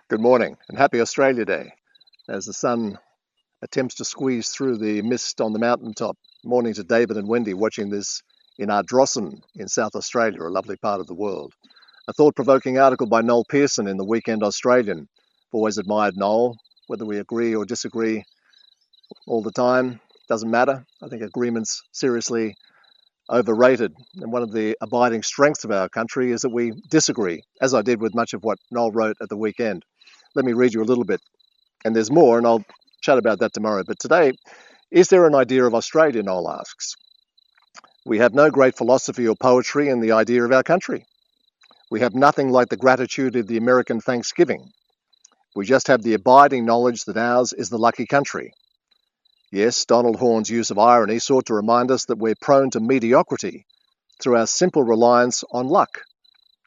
Good morning and happy Australia Day as the sun attempts to squeeze through the mist on the mountaintop. Morning to David and Wendy watching this in Ardrossan in South Australia, a lovely part of the world. A thought-provoking article by Noel Pearson in the Weekend Australian. I've always admired Noel, whether we agree or disagree all the time, doesn't matter. I think agreement's seriously overrated. And one of the abiding strengths of our country is that we disagree, as I did with much of what Noel wrote at the weekend. Let me read you a little bit. And there's more, and I'll chat about that tomorrow. But today, is there an idea of Australia, Noel asks. We have no great philosophy or poetry in the idea of our country. We have nothing like the gratitude of the American Thanksgiving. We just have the abiding knowledge that ours is the lucky country. Yes, Donald Horne's use of irony sought to remind us that we're prone to mediocrity through our simple reliance on luck,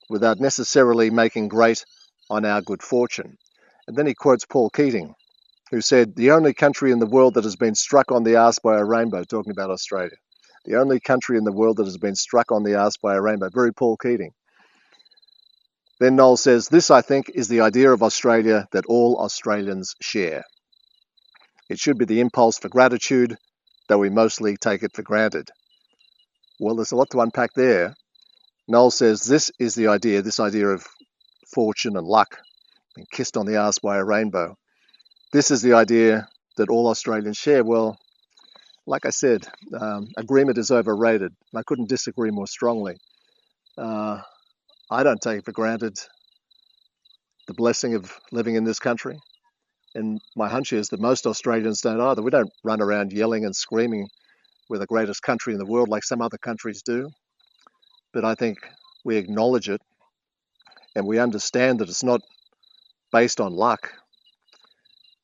without necessarily making great on our good fortune. And then he quotes Paul Keating, who said, the only country in the world that has been struck on the arse by a rainbow, talking about Australia. The only country in the world that has been struck on the arse by a rainbow. Very Paul Keating. Then Noel says, this, I think, is the idea of Australia that all Australians share. It should be the impulse for gratitude, though we mostly take it for granted. Well, there's a lot to unpack there. Noel says this is the idea, this idea of fortune and luck, being kissed on the arse by a rainbow. This is the idea that all Australians share. Well, like I said, agreement is overrated. I couldn't disagree more strongly. I don't take for granted the blessing of living in this country. And my hunch is that most Australians don't either. We don't run around yelling and screaming we're the greatest country in the world like some other countries do. But I think we acknowledge it and we understand that it's not based on luck.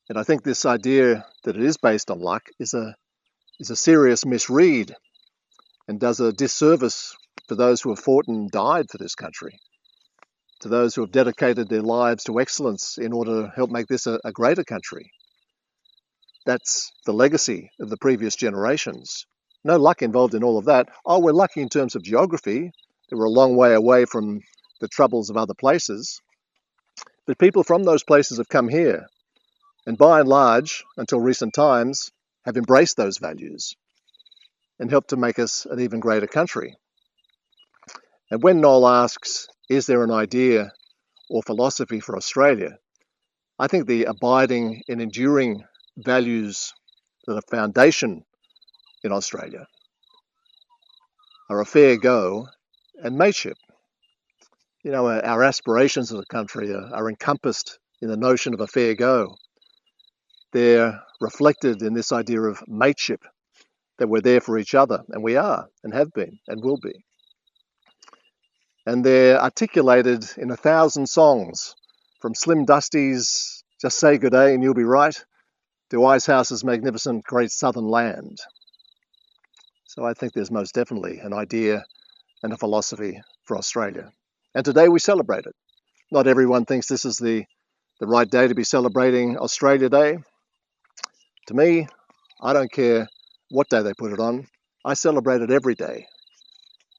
And I think this idea that it is based on luck is a serious misread and does a disservice for those who have fought and died for this country, to those who have dedicated their lives to excellence in order to help make this a greater country. That's the legacy of the previous generations. No luck involved in all of that. Oh, we're lucky in terms of geography. They were a long way away from the troubles of other places. But people from those places have come here and by and large, until recent times, have embraced those values and helped to make us an even greater country. And when Noel asks, is there an idea or philosophy for Australia? I think the abiding and enduring values that are foundation in Australia are a fair go and mateship. You know, our aspirations as a country are encompassed in the notion of a fair go. They're reflected in this idea of mateship, that we're there for each other, and we are, and have been, and will be. And they're articulated in 1,000 songs, from Slim Dusty's Just Say Good Day and You'll Be Right, to Icehouse's magnificent Great Southern Land. So I think there's most definitely an idea and a philosophy for Australia. And today we celebrate it. Not everyone thinks this is the right day to be celebrating Australia Day. To me, I don't care what day they put it on. I celebrate it every day.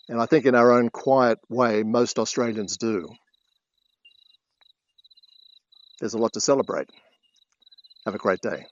And I think in our own quiet way, most Australians do. There's a lot to celebrate. Have a great day.